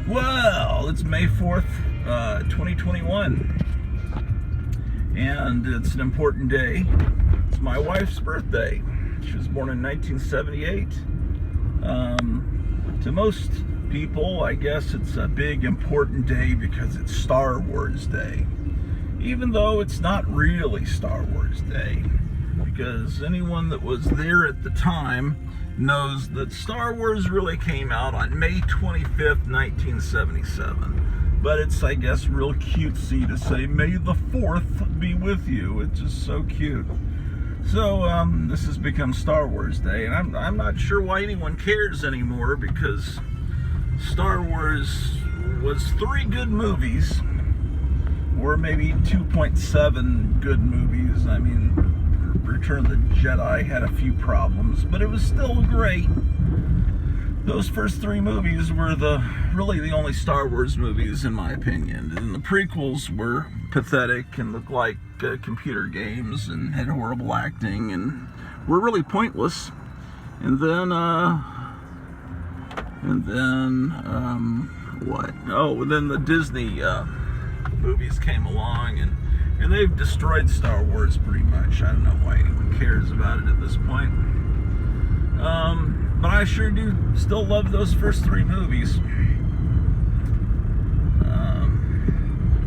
Well, it's May 4th, 2021, and it's an important day. It's my wife's birthday. She was born in 1978. To most people, I guess it's a big, important day because it's Star Wars Day, even though it's not really Star Wars Day, because anyone that was there at the time knows that Star Wars really came out on May 25th, 1977. But it's, I guess, real cutesy to say, May the 4th be with you. It's just so cute. So, this has become Star Wars Day, and I'm not sure why anyone cares anymore, because Star Wars was 3 good movies, or maybe 2.7 good movies. I mean, Return of the Jedi had a few problems, but it was still great. Those first 3 movies were really the only Star Wars movies, in my opinion. And the prequels were pathetic and looked like computer games and had horrible acting and were really pointless. And then what? Oh, and then the Disney movies came along, and they've destroyed Star Wars pretty much. I don't know why anyone cares about it at this point. But I sure do still love those first 3 movies.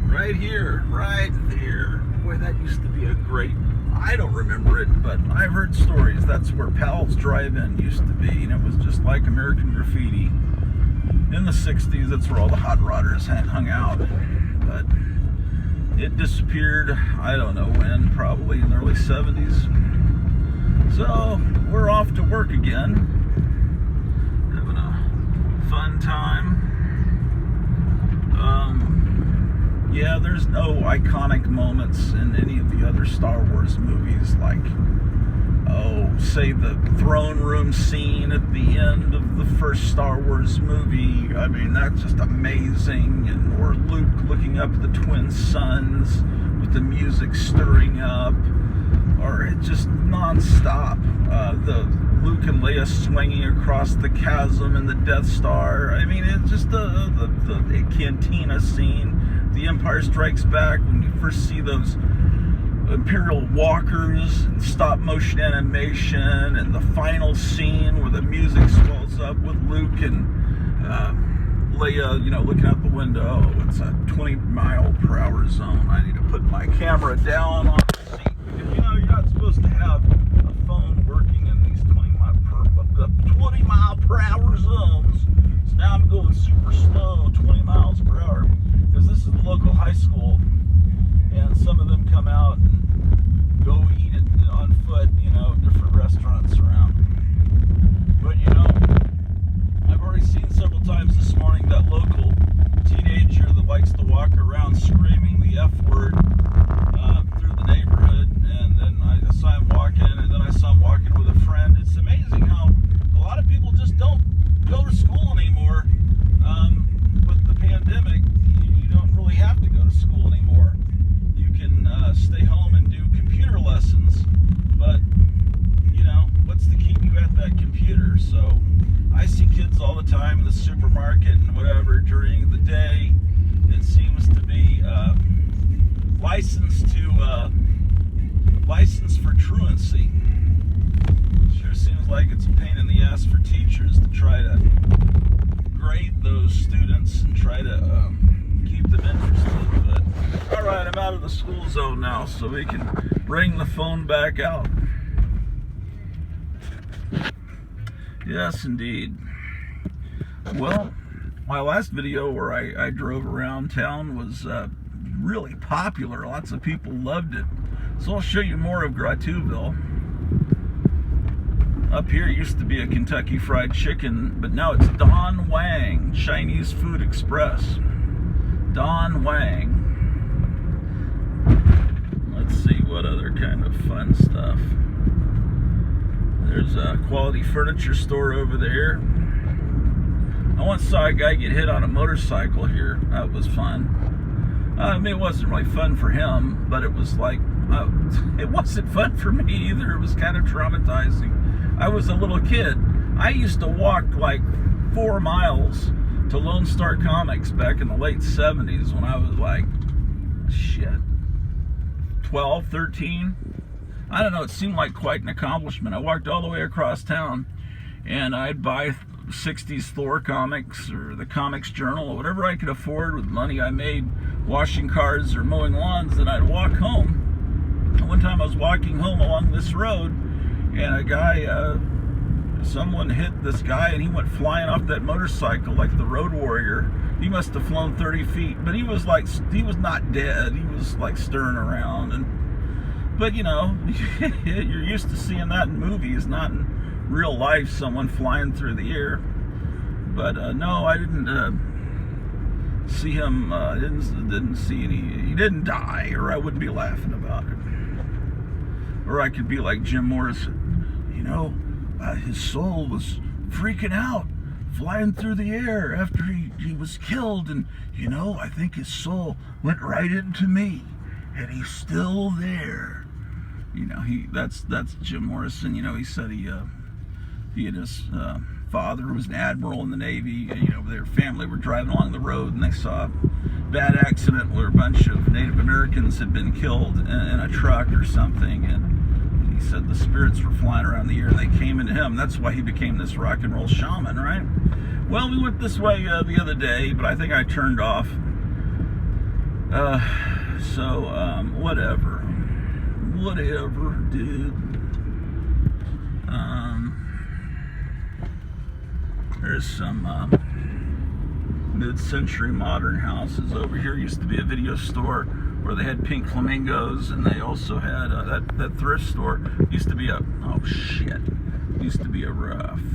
Right here, right there. Boy, that used to be a great... I don't remember it, but I've heard stories. That's where Powell's Drive-In used to be, and it was just like American Graffiti. In the 60s, that's where all the hot rodders hung out. But it disappeared, I don't know when, probably in the early 70s. So, we're off to work again. Having a fun time. Yeah, there's no iconic moments in any of the other Star Wars movies, like, say the throne room scene at the end of the first Star Wars movie. I mean, that's just amazing. Or Luke looking up at the twin suns with the music stirring up, or it just non-stop. The Luke and Leia swinging across the chasm in the Death Star. I mean, it's just the cantina scene. The Empire Strikes Back, when you first see those Imperial walkers and stop motion animation, and the final scene where the music swells up with Luke and Leia, looking out the window. Oh, it's a 20-mile-per-hour zone. I need to put my camera down on the seat, because you're not supposed to have a phone working in these 20-mile-per-hour zones. So now I'm going super slow, 20 miles per hour, because this is the local high school, and some of them come out and go eat it on foot, different restaurants around. But I've already seen several times this morning that local teenager that likes to walk around screaming the F word through the neighborhood, and then I saw him walking, and then I saw him walking with a friend. It's amazing how a lot of people just don't go to school anymore. With the pandemic, you don't really have to go to school anymore. You can stay home and do computer lessons, but what's to keep you at that computer? So I see kids all the time in the supermarket and whatever during the day. It seems to be licensed for truancy. Sure seems like it's a pain in the ass for teachers to try to grade those students and try to keep them interested. But all right, I'm out of the school zone now, so we can bring the phone back out. Yes, indeed. Well, my last video where I drove around town was really popular. Lots of people loved it. So I'll show you more of Grotuville. Up here used to be a Kentucky Fried Chicken, but now it's Don Wang Chinese Food Express. Don Wang. Let's see what other kind of fun stuff. There's a Quality Furniture store over there. I once saw a guy get hit on a motorcycle here. That was fun. I mean, it wasn't really fun for him, but it was like, it wasn't fun for me either. It was kind of traumatizing. I was a little kid. I used to walk like 4 miles to Lone Star Comics back in the late 70s when I was like, shit, 12, 13. I don't know, it seemed like quite an accomplishment. I walked all the way across town and I'd buy 60s Thor comics or the Comics Journal or whatever I could afford with money I made washing cars or mowing lawns, and I'd walk home. One time I was walking home along this road and a guy, someone hit this guy and he went flying off that motorcycle like the Road Warrior. He must have flown 30 feet, but he was not dead. He was like stirring around. But you know, you're used to seeing that in movies, not in real life, someone flying through the air. But no, I didn't see him. Didn't see any. He didn't die, or I wouldn't be laughing about it. Or I could be like Jim Morrison. You know, his soul was freaking out, flying through the air after he was killed, and you know, I think his soul went right into me, and he's still there. You know, that's Jim Morrison. You know, he said he and his father was an admiral in the Navy. You know, their family were driving along the road and they saw a bad accident where a bunch of Native Americans had been killed in a truck or something, and he said the spirits were flying around the air and they came into him. That's why he became this rock and roll shaman, right? Well, we went this way the other day, but I think I turned off. Whatever, dude. There's some mid-century modern houses over here. Used to be a video store where they had pink flamingos, and they also had that thrift store. Used to be a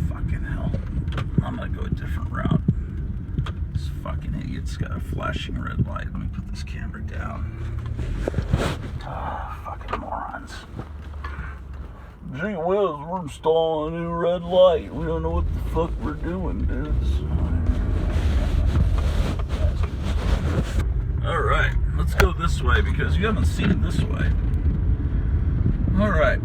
fucking hell. I'm gonna go a different route. This fucking idiot's got a flashing red light. Let me put this camera down. Fucking morons. Gee whiz, we're installing a new red light. We don't know what the fuck we're doing, dudes. Alright, let's go this way because you haven't seen this way. Alright.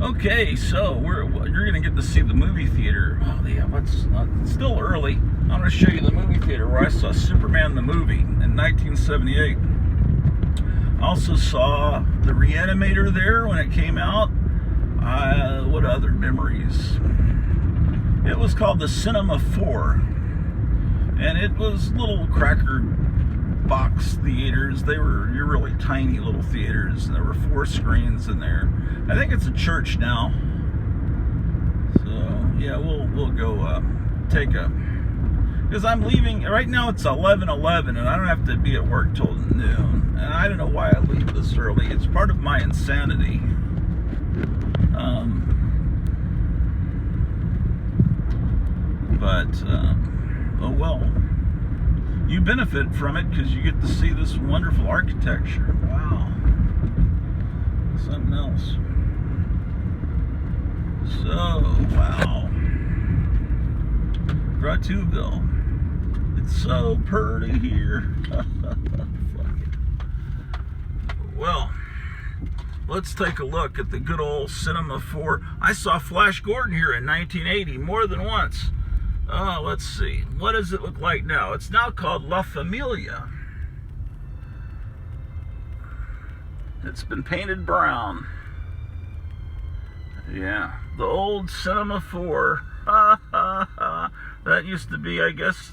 Okay, so you're gonna get to see the movie theater. Oh yeah, it's still early. I'm gonna show you the movie theater where I saw Superman the movie in 1978. I also saw the Reanimator there when it came out. What other memories? It was called the Cinema 4, and it was little cracker box theaters. You're really tiny little theaters, and there were 4 screens in there. I think it's a church now. So yeah, we'll go take a. Because I'm leaving, right now it's 11:11 and I don't have to be at work till noon. And I don't know why I leave this early. It's part of my insanity. Oh well. You benefit from it because you get to see this wonderful architecture. Wow. Something else. So, wow. Gratuville. It's so pretty here. Fuck it. Well, let's take a look at the good old Cinema 4. I saw Flash Gordon here in 1980 more than once. Let's see. What does it look like now? It's now called La Familia. It's been painted brown. Yeah, the old Cinema 4. That used to be, I guess,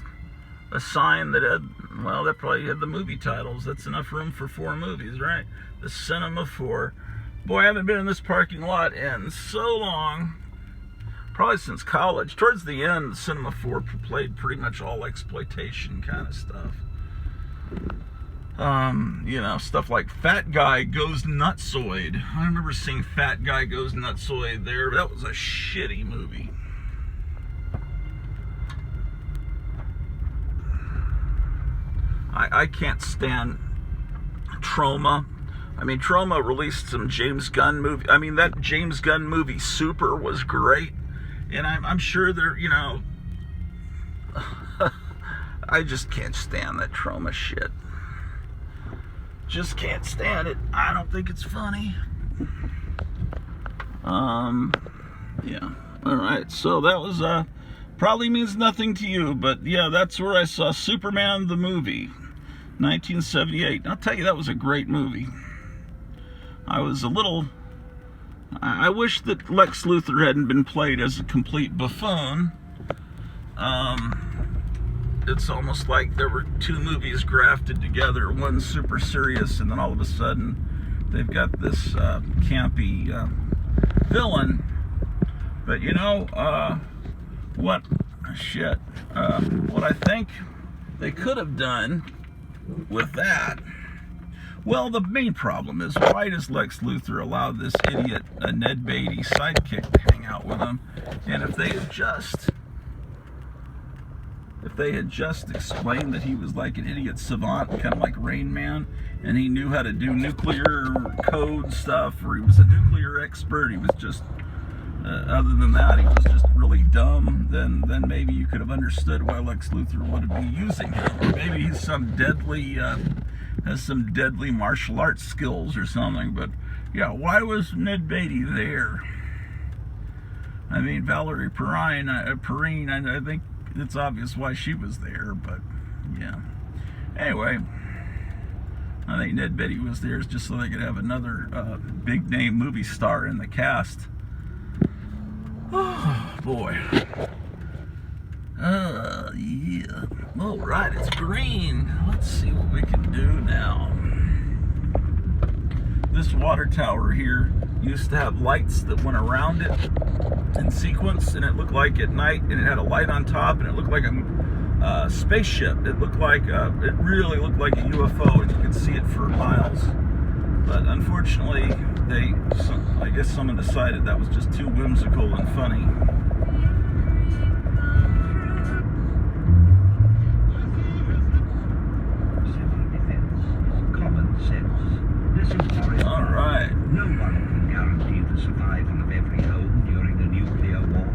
a sign that had, well, that probably had the movie titles. That's enough room for 4 movies, right? The Cinema 4. Boy, I haven't been in this parking lot in so long. Probably since college. Towards the end, the Cinema 4 played pretty much all exploitation kind of stuff. You know, stuff like Fat Guy Goes Nutsoid. I remember seeing Fat Guy Goes Nutsoid there. That was a shitty movie. I can't stand Troma. I mean, Troma released some James Gunn movie. I mean, that James Gunn movie Super was great. And I'm sure they're, you know, I just can't stand that Troma shit. Just can't stand it. I don't think it's funny. Yeah. All right, so that was probably means nothing to you, but yeah, that's where I saw Superman the movie, 1978. I'll tell you, that was a great movie. I wish that Lex Luthor hadn't been played as a complete buffoon. It's almost like there were two movies grafted together, one super serious, and then all of a sudden they've got this campy villain. But you know, what I think they could have done with that, well, the main problem is, why does Lex Luthor allow this idiot Ned Beatty sidekick to hang out with him? And if they had just explained that he was like an idiot savant, kind of like Rain Man, and he knew how to do nuclear code stuff, or he was a nuclear expert, he was just other than that, he was just really dumb, then maybe you could have understood why Lex Luthor would be using him. Or maybe he's some deadly, has some deadly martial arts skills or something. But yeah, why was Ned Beatty there? I mean, Valerie Perrine, I think it's obvious why she was there, but yeah. Anyway, I think Ned Beatty was there just so they could have another big name movie star in the cast. Oh boy. Yeah. All right, it's green. Let's see what we can do now. This water tower here used to have lights that went around it in sequence, and it looked like at night, and it had a light on top, and it looked like a spaceship. It really looked like a UFO, and you could see it for miles. But unfortunately, I guess someone decided that was just too whimsical and funny. Common sense. All right. No one can guarantee the survival of every home during a nuclear war,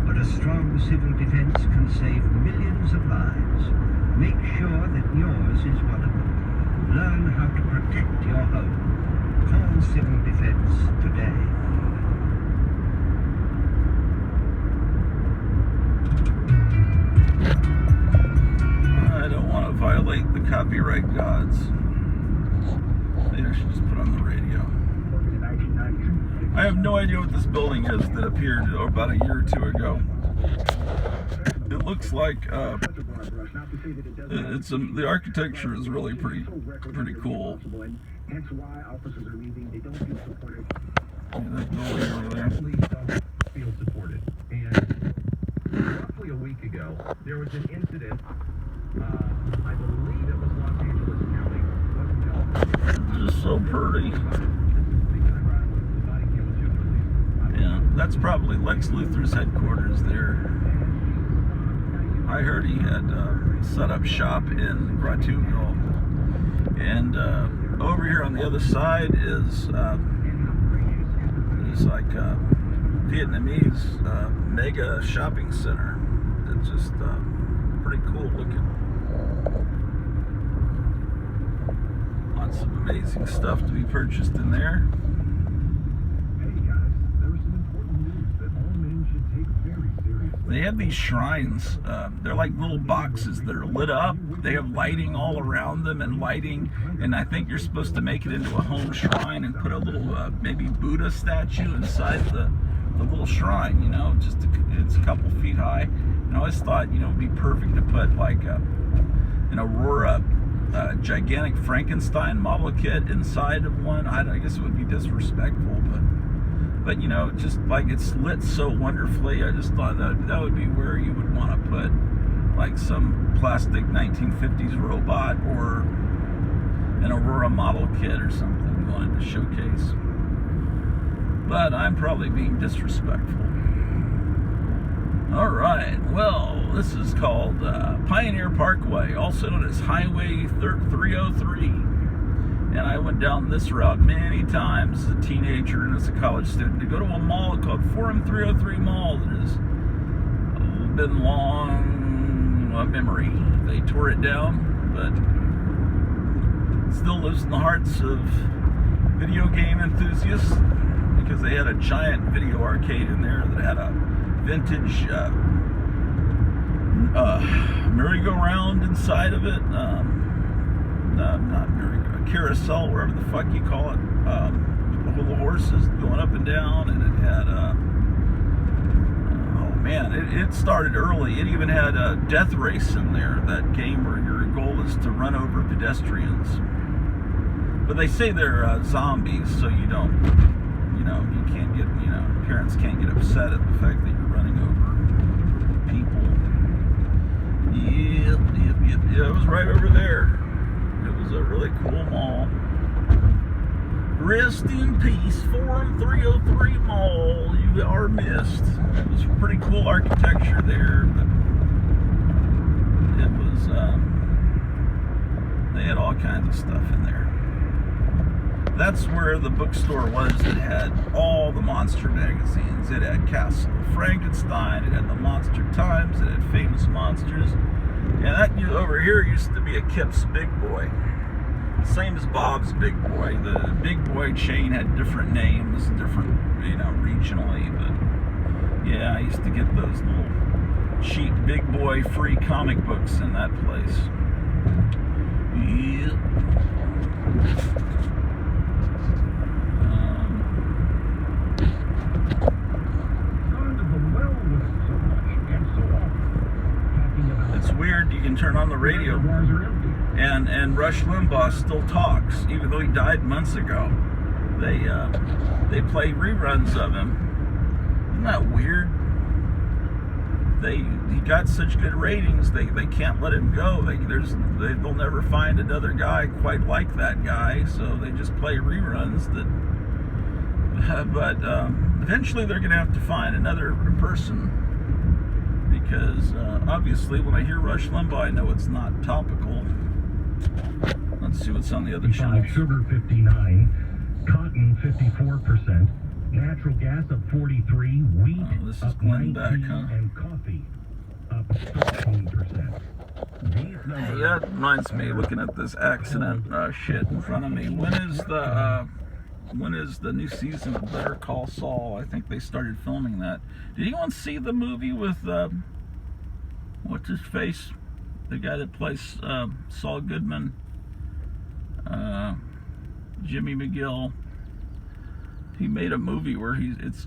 but a strong civil defense can save millions of lives. Make sure that yours is one of them. Learn how to protect your home. Call Civil Defense today. I don't want to violate the copyright gods. Maybe I should just put on the radio. I have no idea what this building is that appeared about a year or two ago. It looks like the architecture is really pretty cool. That's why officers are leaving. They don't feel supported. That building over there. Please don't feel supported. And roughly a week ago, there was an incident. I believe it was Los Angeles County. It's just so pretty. Yeah, that's probably Lex Luthor's headquarters there. I heard he had set up shop in Grotuville. And over here on the other side is like a Vietnamese mega shopping center. It's just pretty cool looking. Lots of amazing stuff to be purchased in there. They have these shrines. They're like little boxes that are lit up. They have lighting all around them and lighting. And I think you're supposed to make it into a home shrine and put a little maybe Buddha statue inside the little shrine. You know, it's a couple feet high. And I always thought, you know, it'd be perfect to put like an Aurora gigantic Frankenstein model kit inside of one. I guess it would be disrespectful, but you know, just like it's lit so wonderfully, I just thought that would be where you would want to put like some plastic 1950s robot or an Aurora model kit or something you wanted to showcase. But I'm probably being disrespectful. All right, well, this is called Pioneer Parkway, also known as Highway 303. And I went down this route many times as a teenager and as a college student to go to a mall called Forum 303 Mall that has been long a memory. They tore it down, but it still lives in the hearts of video game enthusiasts because they had a giant video arcade in there that had a vintage merry-go-round inside of it. Not merry-go, carousel, wherever the fuck you call it. With all the horses going up and down, and it had oh man, it started early. It even had a Death Race in there, that game where your goal is to run over pedestrians. But they say they're zombies, so you don't, you can't get, parents can't get upset at the fact that you're running over people. Yep. Yeah, it was right over there. It was a really cool mall. Rest in peace, Forum 303 Mall. You are missed. It was pretty cool architecture there, but it was, they had all kinds of stuff in there. That's where the bookstore was that had all the monster magazines. It had Castle of Frankenstein, it had the Monster Times, it had Famous Monsters. And that over here used to be a Kip's Big Boy. Same as Bob's Big Boy. The Big Boy chain had different names, different, regionally. But yeah, I used to get those little cheap Big Boy free comic books in that place. Yep. It's weird. You can turn on the radio, and Rush Limbaugh still talks, even though he died months ago. They play reruns of him. Isn't that weird? He got such good ratings. They can't let him go. They'll never find another guy quite like that guy, so they just play reruns. But eventually they're going to have to find another person, because obviously when I hear Rush Limbaugh, I know it's not topical. Let's see what's on the other channel. Sugar 59, cotton 54%, natural gas up 43, wheat up 19, and coffee up 13%. Hey, that reminds me, looking at this accident shit in front of me. When is the new season of Better Call Saul? I think they started filming that. Did anyone see the movie with what's his face? The guy that plays Saul Goodman, Jimmy McGill. He made a movie where he gets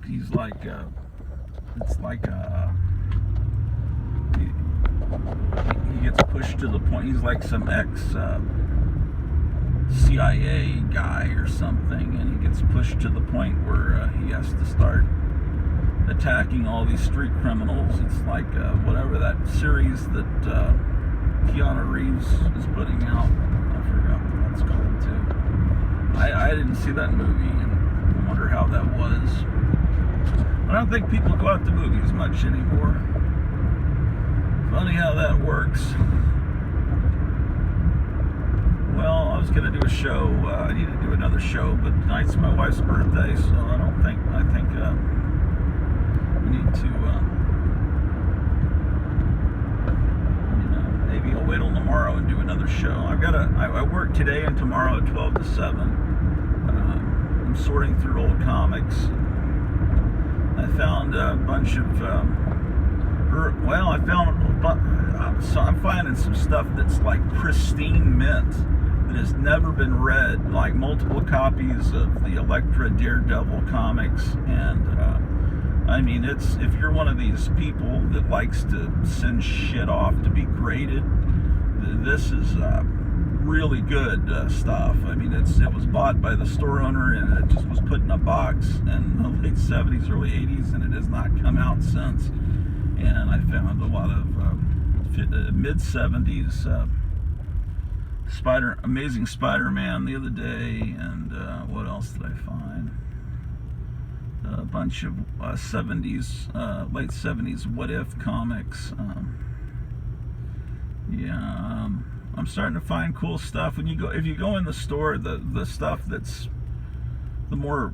pushed to the point. He's like some CIA guy or something, and he gets pushed to the point where he has to start attacking all these street criminals. It's like whatever that series that Keanu Reeves is putting out. I forgot what that's called too. I didn't see that movie, and I wonder how that was. I don't think people go out to movies much anymore. Funny how that works. Well, I was going to do a show. I need to do another show, but tonight's my wife's birthday, so I think we need to, maybe I'll wait till tomorrow and do another show. I work today and tomorrow at 12 to 7. I'm sorting through old comics. I found a bunch of, so I'm finding some stuff that's like pristine mint that has never been read, like multiple copies of the Elektra Daredevil comics. And I mean, if you're one of these people that likes to send shit off to be graded, this is really good stuff. I mean, it was bought by the store owner, and it just was put in a box in the late 70s, early 80s, and it has not come out since. And I found a lot of mid-70s Amazing Spider-Man the other day, and what else did I find? A bunch of 70s, late 70s What If comics. I'm starting to find cool stuff. If you go in the store, the stuff that's the more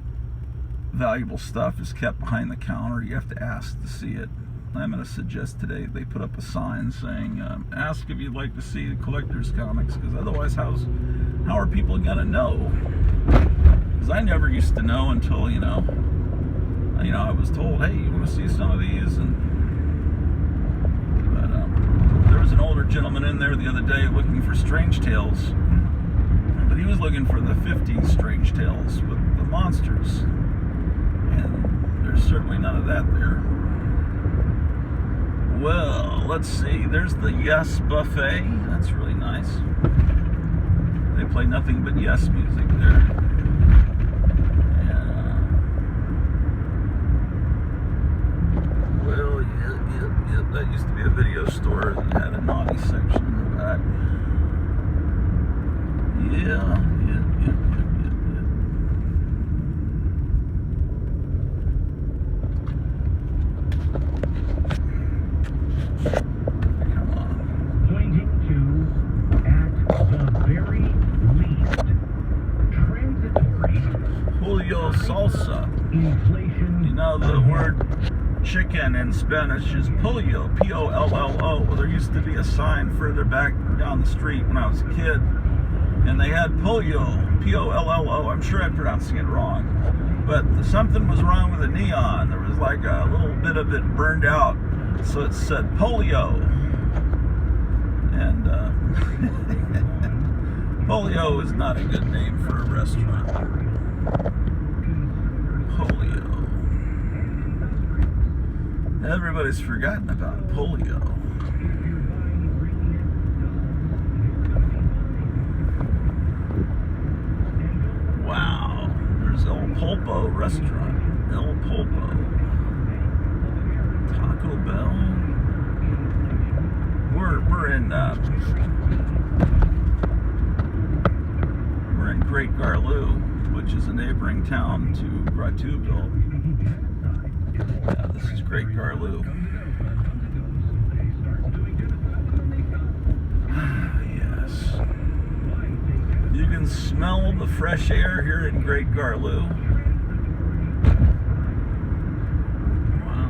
valuable stuff is kept behind the counter. You have to ask to see it. I'm going to suggest today they put up a sign saying, ask if you'd like to see the collector's comics, because otherwise how are people going to know? Because I never used to know until, I you know, I was told, hey, you want to see some of these? But there was an older gentleman in there the other day looking for Strange Tales, but he was looking for the 50s Strange Tales with the monsters, and there's certainly none of that there. Well, let's see. There's the Yes Buffet. That's really nice. They play nothing but Yes music there. Well, yep. That used to be a video store that had a naughty section in the back. Yep. Come on. Pointing to, at the very least, transitory Julio Salsa. inflation. You know, the word chicken in Spanish is pollo, P-O-L-L-O. Well, there used to be a sign further back down the street when I was a kid, and they had pollo, P-O-L-L-O. I'm sure I'm pronouncing it wrong, but something was wrong with the neon. There was like a little bit of it burned out, so it said polio. And polio is not a good name for a restaurant. Polio. Everybody's forgotten about polio. Wow. There's El Pulpo restaurant. El Pulpo. Taco Bell. We're in Great Garlou, which is a neighboring town to Gratuito. Yeah, this is Great Garlou. Yes. You can smell the fresh air here in Great Garlou. Wow.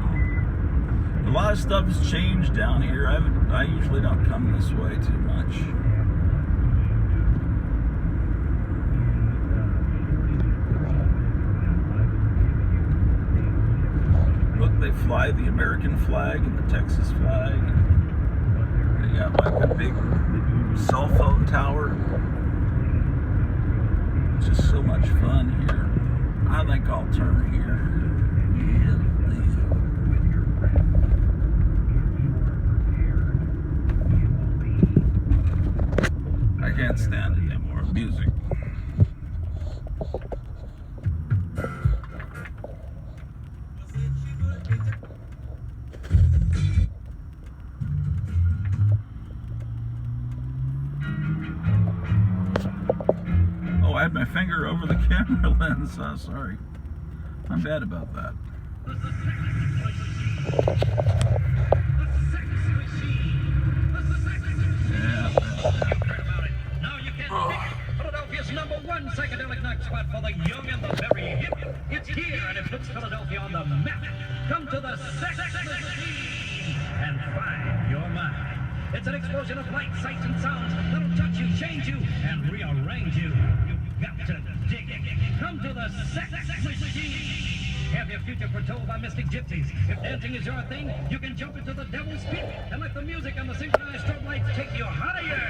A lot of stuff has changed down here. I usually don't come this way too much. Look, they fly the American flag and the Texas flag. They got like a big cell phone tower. It's just so much fun here. I think I'll turn here. I can't stand it anymore. Music. Oh, I had my finger over the camera lens. Sorry. I'm bad about that. Yeah. Now you can pick Philadelphia's #1 psychedelic night spot for the young and the very hip. It's here and it puts Philadelphia on the map. Come to the Sex Machine and find your mind. It's an explosion of light, sights, and sounds that'll touch you, change you, and rearrange you. You've got to dig it. Come to the Sex Machine. Have your future foretold by mystic gypsies. If dancing is your thing, you can jump into the devil's pit and let the music and the synchronized strobe lights take you higher.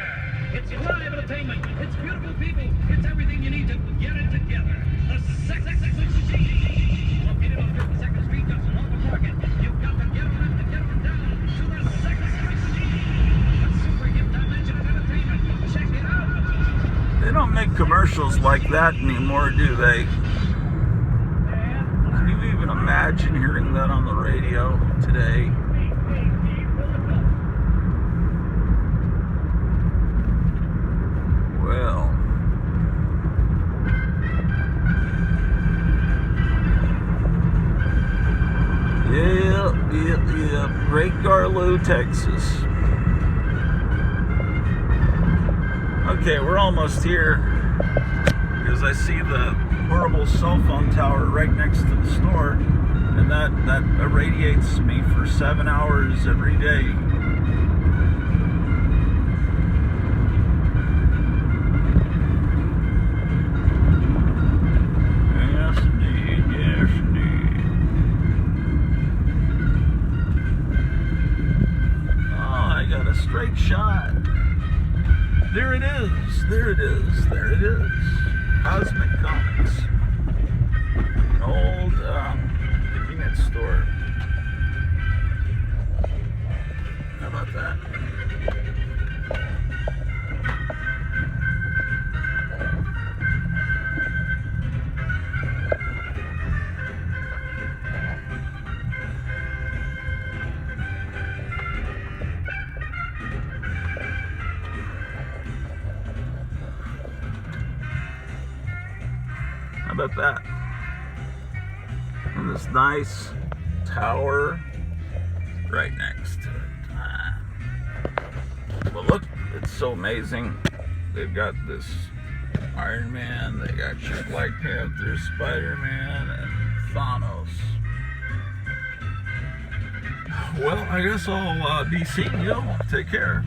It's live entertainment. It's beautiful people. It's everything you need to get it together. The Sex Machine. Located on 52nd Street, just north of Market. You've got to get on up and get on down to the Sex Machine. A super hip dimension of entertainment. Check it out. They don't make commercials like that anymore, do they? Can you even imagine hearing that on the radio today? Well. Yeah. Great Garlou, Texas. Okay, we're almost here because I see the horrible cell phone tower right next to the store, and that irradiates me for 7 hours every day. Yes, indeed. straight shot. There it is. There it is. There it is. Cosmic Comics. An old convenience store. How about that? How about that? And this nice tower right next to it. But look, it's so amazing. They've got this Iron Man, they got your Black Panther, Spider-Man, and Thanos. Well, I guess I'll be seeing you. Take care.